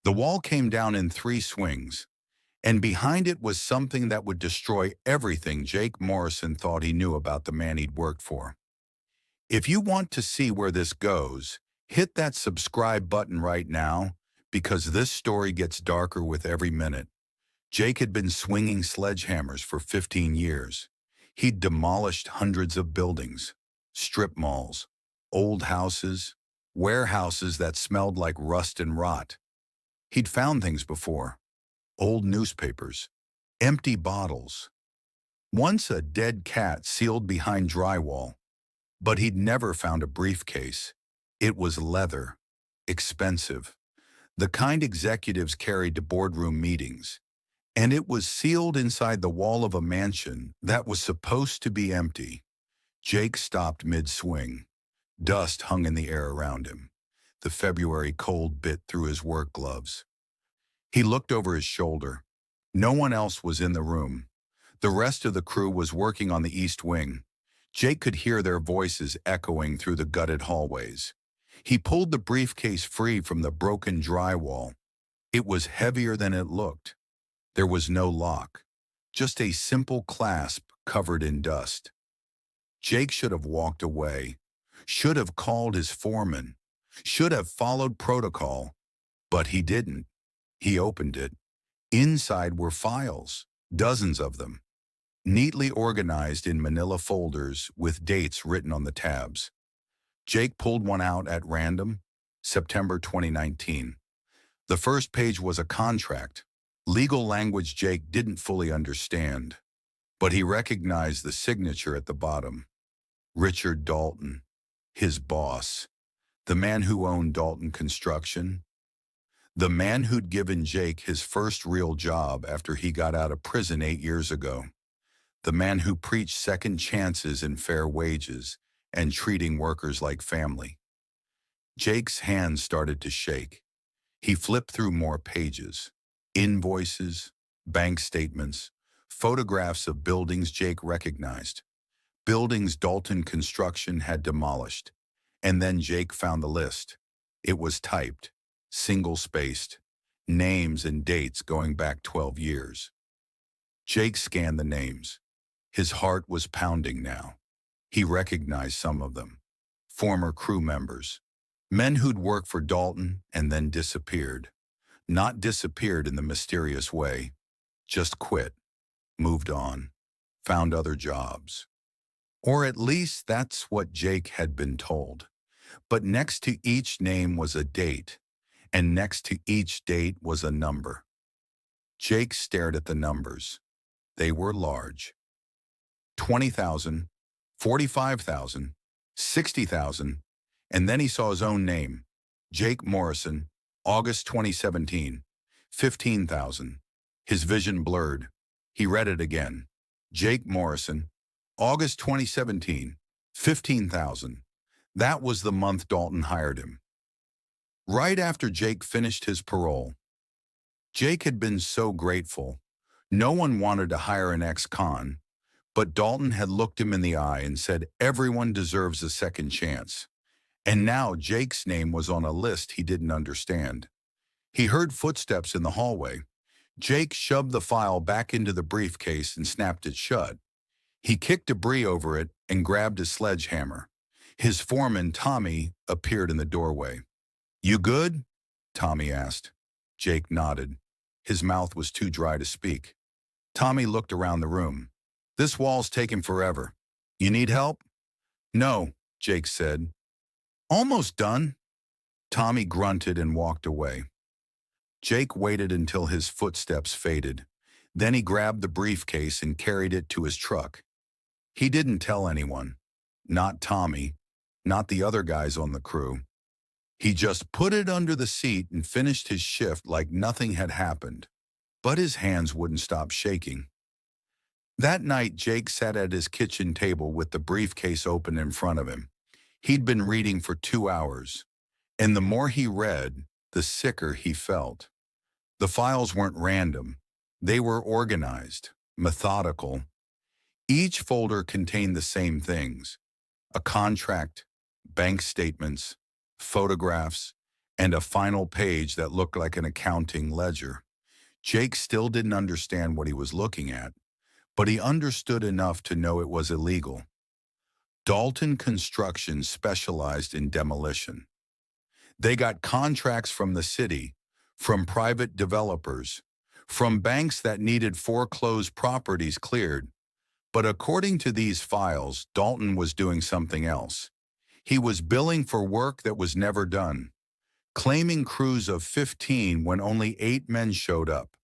The wall came down in 3 swings, and behind it was something that would destroy everything Jake Morrison thought he knew about the man he'd worked for. If you want to see where this goes, hit that subscribe button right now, because this story gets darker with every minute. Jake had been swinging sledgehammers for 15 years. He'd demolished hundreds of buildings, strip malls, old houses, warehouses that smelled like rust and rot. He'd found things before: old newspapers, empty bottles, once a dead cat sealed behind drywall. But he'd never found a briefcase. It was leather, expensive, the kind executives carried to boardroom meetings. And it was sealed inside the wall of a mansion that was supposed to be empty. Jake stopped mid-swing. Dust hung in the air around him. The February cold bit through his work gloves. He looked over his shoulder. No one else was in the room. The rest of the crew was working on the east wing. Jake could hear their voices echoing through the gutted hallways. He pulled the briefcase free from the broken drywall. It was heavier than it looked. There was no lock, just a simple clasp covered in dust. Jake should have walked away, should have called his foreman, should have followed protocol, but he didn't. He opened it. Inside were files, dozens of them, neatly organized in manila folders with dates written on the tabs. Jake pulled one out at random: September 2019. The first page was a contract, legal language Jake didn't fully understand, but he recognized the signature at the bottom. Richard Dalton, his boss, the man who owned Dalton Construction, the man who'd given Jake his first real job after he got out of prison 8 years ago, the man who preached second chances and fair wages and treating workers like family. Jake's hands started to shake. He flipped through more pages. Invoices, bank statements, photographs of buildings Jake recognized. Buildings Dalton Construction had demolished. And then Jake found the list. It was typed, single-spaced, names and dates going back 12 years. Jake scanned the names. His heart was pounding now. He recognized some of them. Former crew members. Men who'd worked for Dalton and then disappeared. Not disappeared in the mysterious way, just quit, moved on, found other jobs. Or at least that's what Jake had been told. But next to each name was a date, and next to each date was a number. Jake stared at the numbers. They were large. 20,000, 45,000, 60,000, and then he saw his own name, Jake Morrison, August 2017, 15,000. His vision blurred. He read it again. Jake Morrison, August 2017, 15,000. That was the month Dalton hired him. Right after Jake finished his parole. Jake had been so grateful. No one wanted to hire an ex-con, but Dalton had looked him in the eye and said everyone deserves a second chance. And now Jake's name was on a list he didn't understand. He heard footsteps in the hallway. Jake shoved the file back into the briefcase and snapped it shut. He kicked debris over it and grabbed his sledgehammer. His foreman, Tommy, appeared in the doorway. "You good?" Tommy asked. Jake nodded. His mouth was too dry to speak. Tommy looked around the room. "This wall's taking forever. You need help?" "No," Jake said. "Almost done." Tommy grunted and walked away. Jake waited until his footsteps faded. Then he grabbed the briefcase and carried it to his truck. He didn't tell anyone. Not Tommy. Not the other guys on the crew. He just put it under the seat and finished his shift like nothing had happened. But his hands wouldn't stop shaking. That night, Jake sat at his kitchen table with the briefcase open in front of him. He'd been reading for 2 hours, and the more he read, the sicker he felt. The files weren't random. They were organized, methodical. Each folder contained the same things: a contract, bank statements, photographs, and a final page that looked like an accounting ledger. Jake still didn't understand what he was looking at, but he understood enough to know it was illegal. Dalton Construction specialized in demolition. They got contracts from the city, from private developers, from banks that needed foreclosed properties cleared. But according to these files, Dalton was doing something else. He was billing for work that was never done, claiming crews of 15 when only 8 men showed up,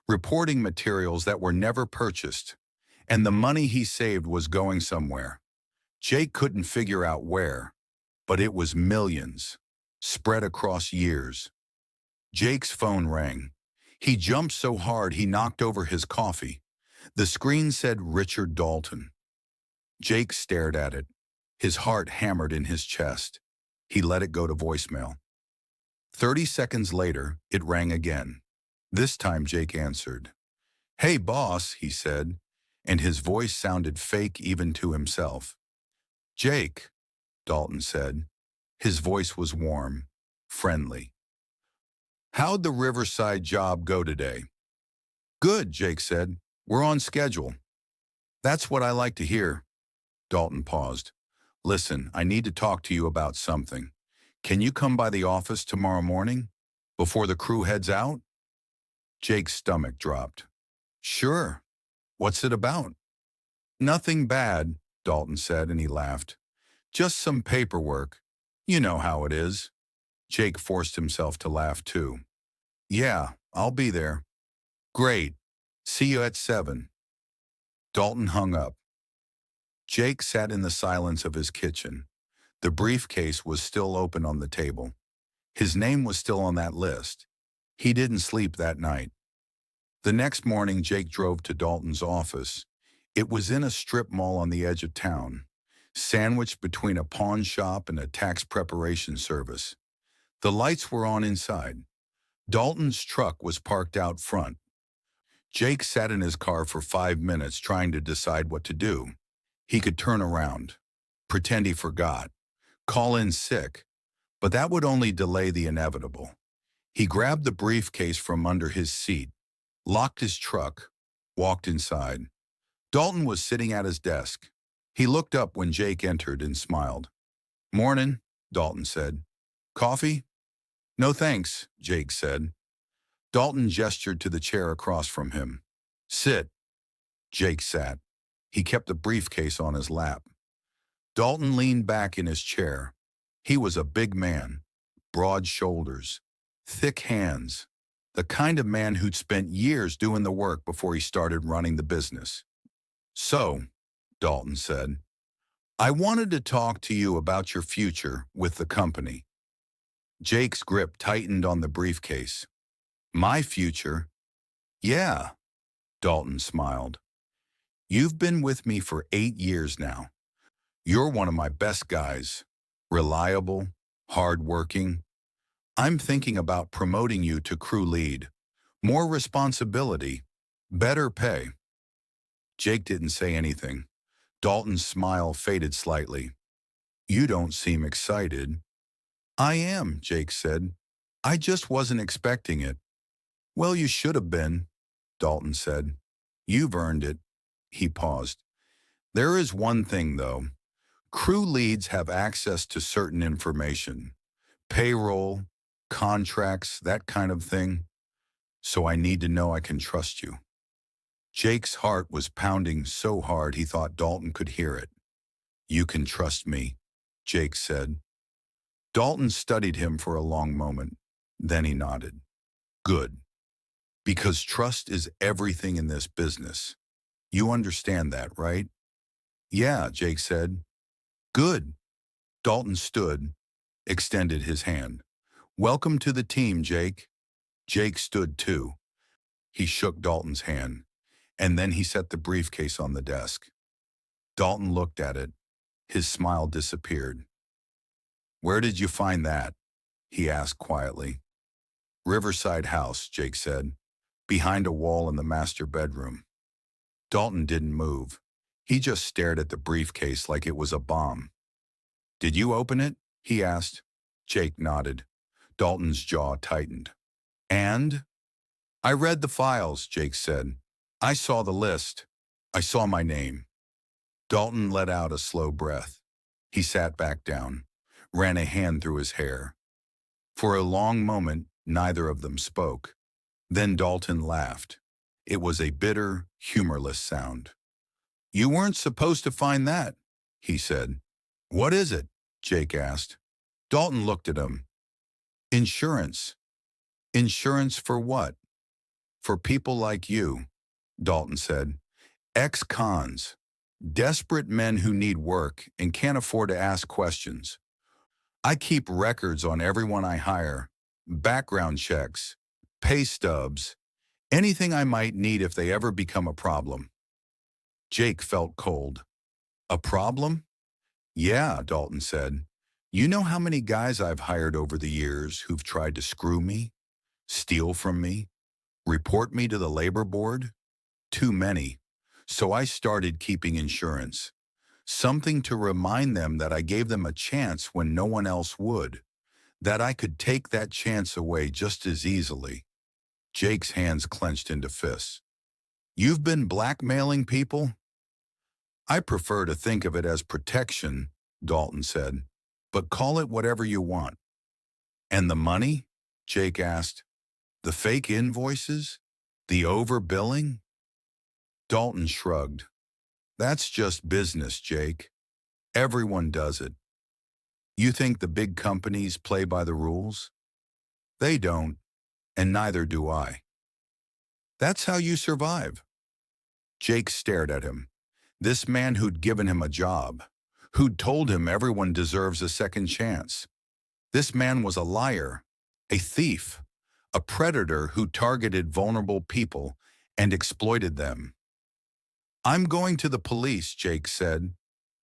reporting materials that were never purchased, and the money he saved was going somewhere. Jake couldn't figure out where, but it was millions, spread across years. Jake's phone rang. He jumped so hard he knocked over his coffee. The screen said Richard Dalton. Jake stared at it. His heart hammered in his chest. He let it go to voicemail. 30 seconds later, it rang again. This time Jake answered. "Hey, boss," he said, and his voice sounded fake even to himself. "Jake," Dalton said. His voice was warm, friendly. "How'd the Riverside job go today?" "Good," Jake said. "We're on schedule." "That's what I like to hear." Dalton paused. "Listen, I need to talk to you about something. Can you come by the office tomorrow morning, before the crew heads out?" Jake's stomach dropped. "Sure. What's it about?" "Nothing bad," Dalton said, and he laughed. "Just some paperwork. You know how it is." Jake forced himself to laugh too. "Yeah, I'll be there." "Great. See you at 7. Dalton hung up. Jake sat in the silence of his kitchen. The briefcase was still open on the table. His name was still on that list. He didn't sleep that night. The next morning, Jake drove to Dalton's office. It was in a strip mall on the edge of town, sandwiched between a pawn shop and a tax preparation service. The lights were on inside. Dalton's truck was parked out front. Jake sat in his car for 5 minutes trying to decide what to do. He could turn around, pretend he forgot, call in sick, but that would only delay the inevitable. He grabbed the briefcase from under his seat, locked his truck, walked inside. Dalton was sitting at his desk. He looked up when Jake entered and smiled. "Morning," Dalton said. "Coffee?" "No thanks," Jake said. Dalton gestured to the chair across from him. "Sit." Jake sat. He kept the briefcase on his lap. Dalton leaned back in his chair. He was a big man, broad shoulders, thick hands, the kind of man who'd spent years doing the work before he started running the business. "So," Dalton said, "I wanted to talk to you about your future with the company." Jake's grip tightened on the briefcase. "My future?" "Yeah," Dalton smiled. "You've been with me for 8 years now. You're one of my best guys, reliable, hard-working. I'm thinking about promoting you to crew lead. More responsibility, better pay." Jake didn't say anything. Dalton's smile faded slightly. "You don't seem excited." "I am," Jake said. "I just wasn't expecting it." "Well, you should have been," Dalton said. "You've earned it." He paused. "There is one thing, though. Crew leads have access to certain information. Payroll, contracts, that kind of thing. So I need to know I can trust you." Jake's heart was pounding so hard he thought Dalton could hear it. "You can trust me," Jake said. Dalton studied him for a long moment. Then he nodded. "Good. Because trust is everything in this business. You understand that, right?" "Yeah," Jake said. "Good." Dalton stood, extended his hand. "Welcome to the team, Jake." Jake stood too. He shook Dalton's hand, and then he set the briefcase on the desk. Dalton looked at it. His smile disappeared. "Where did you find that?" he asked quietly. "Riverside House," Jake said, "behind a wall in the master bedroom." Dalton didn't move. He just stared at the briefcase like it was a bomb. "Did you open it?" he asked. Jake nodded. Dalton's jaw tightened. And? I read the files, Jake said. I saw the list. I saw my name. Dalton let out a slow breath. He sat back down, ran a hand through his hair. For a long moment, neither of them spoke. Then Dalton laughed. It was a bitter, humorless sound. You weren't supposed to find that, he said. What is it? Jake asked. Dalton looked at him. Insurance. Insurance for what? For people like you, Dalton said. Ex-cons. Desperate men who need work and can't afford to ask questions. I keep records on everyone I hire, background checks, pay stubs, anything I might need if they ever become a problem. Jake felt cold. A problem? Yeah, Dalton said. You know how many guys I've hired over the years who've tried to screw me, steal from me, report me to the labor board? Too many. So I started keeping insurance. Something to remind them that I gave them a chance when no one else would, that I could take that chance away just as easily. Jake's hands clenched into fists. You've been blackmailing people? I prefer to think of it as protection, Dalton said, but call it whatever you want. And the money? Jake asked. The fake invoices? The overbilling? Dalton shrugged. That's just business, Jake. Everyone does it. You think the big companies play by the rules? They don't, and neither do I. That's how you survive. Jake stared at him. This man who'd given him a job, who'd told him everyone deserves a second chance. This man was a liar, a thief, a predator who targeted vulnerable people and exploited them. I'm going to the police, Jake said.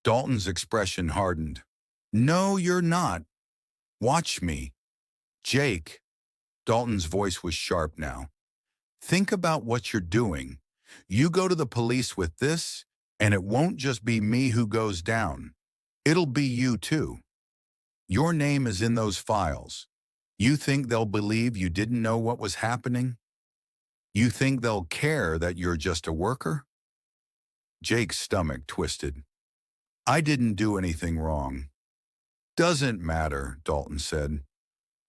Dalton's expression hardened. No, you're not. Watch me. Jake. Dalton's voice was sharp now. Think about what you're doing. You go to the police with this, and it won't just be me who goes down. It'll be you too. Your name is in those files. You think they'll believe you didn't know what was happening? You think they'll care that you're just a worker? Jake's stomach twisted. I didn't do anything wrong. Doesn't matter, Dalton said.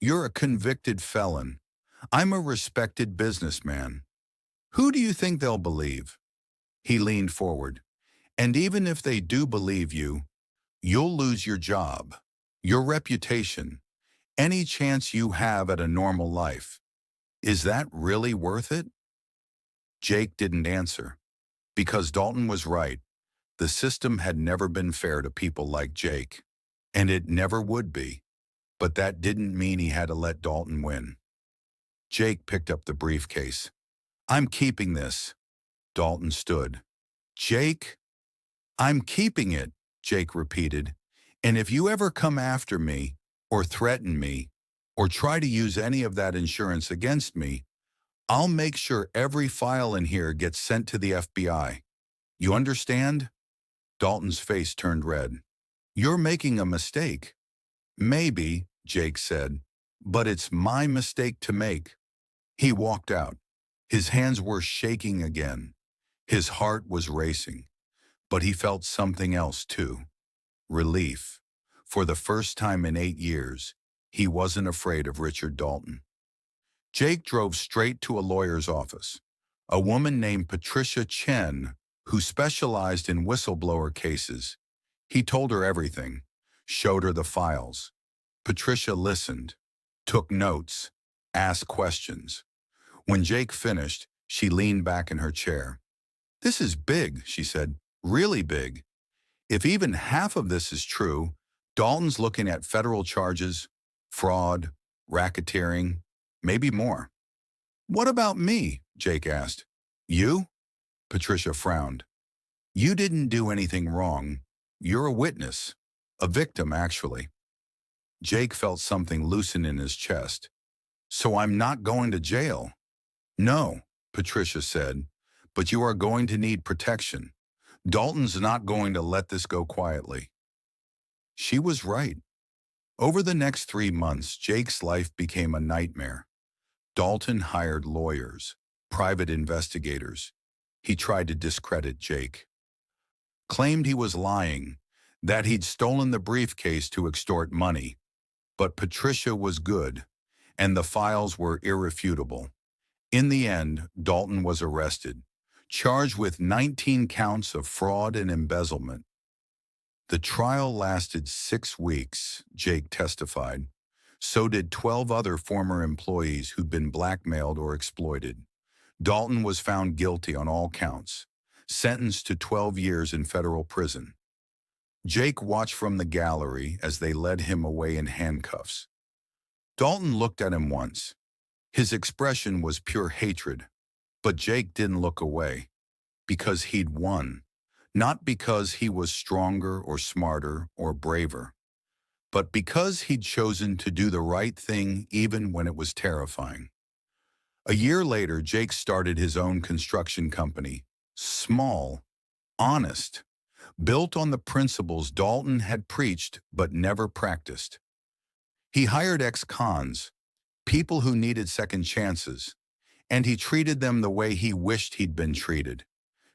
You're a convicted felon. I'm a respected businessman. Who do you think they'll believe? He leaned forward. And even if they do believe you, you'll lose your job, your reputation, any chance you have at a normal life. Is that really worth it? Jake didn't answer. Because Dalton was right. The system had never been fair to people like Jake. And it never would be. But that didn't mean he had to let Dalton win. Jake picked up the briefcase. I'm keeping this. Dalton stood. Jake? I'm keeping it, Jake repeated. And if you ever come after me, or threaten me, or try to use any of that insurance against me, I'll make sure every file in here gets sent to the FBI. You understand? Dalton's face turned red. You're making a mistake. Maybe, Jake said, but it's my mistake to make. He walked out. His hands were shaking again. His heart was racing. But he felt something else too. Relief. For the first time in 8 years, he wasn't afraid of Richard Dalton. Jake drove straight to a lawyer's office. A woman named Patricia Chen, who specialized in whistleblower cases. He told her everything, showed her the files. Patricia listened, took notes, asked questions. When Jake finished, she leaned back in her chair. This is big, she said, really big. If even half of this is true, Dalton's looking at federal charges, fraud, racketeering, maybe more. What about me? Jake asked. You? Patricia frowned. You didn't do anything wrong. You're a witness. A victim, actually. Jake felt something loosen in his chest. So I'm not going to jail? No, Patricia said, but you are going to need protection. Dalton's not going to let this go quietly. She was right. Over the next 3 months, Jake's life became a nightmare. Dalton hired lawyers, private investigators. He tried to discredit Jake, claimed he was lying, that he'd stolen the briefcase to extort money. But Patricia was good, and the files were irrefutable. In the end, Dalton was arrested, charged with 19 counts of fraud and embezzlement. The trial lasted 6 weeks, Jake testified. So did 12 other former employees who'd been blackmailed or exploited. Dalton was found guilty on all counts, sentenced to 12 years in federal prison. Jake watched from the gallery as they led him away in handcuffs. Dalton looked at him once. His expression was pure hatred, but Jake didn't look away, because he'd won, not because he was stronger or smarter or braver, but because he'd chosen to do the right thing even when it was terrifying. A year later, Jake started his own construction company, small, honest, built on the principles Dalton had preached but never practiced. He hired ex-cons, people who needed second chances, and he treated them the way he wished he'd been treated.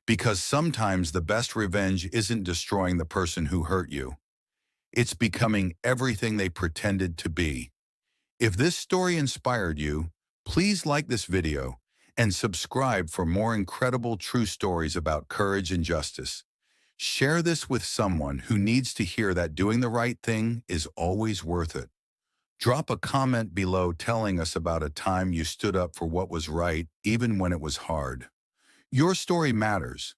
Because sometimes the best revenge isn't destroying the person who hurt you. It's becoming everything they pretended to be. If this story inspired you, please like this video and subscribe for more incredible true stories about courage and justice. Share this with someone who needs to hear that doing the right thing is always worth it. Drop a comment below telling us about a time you stood up for what was right, even when it was hard. Your story matters,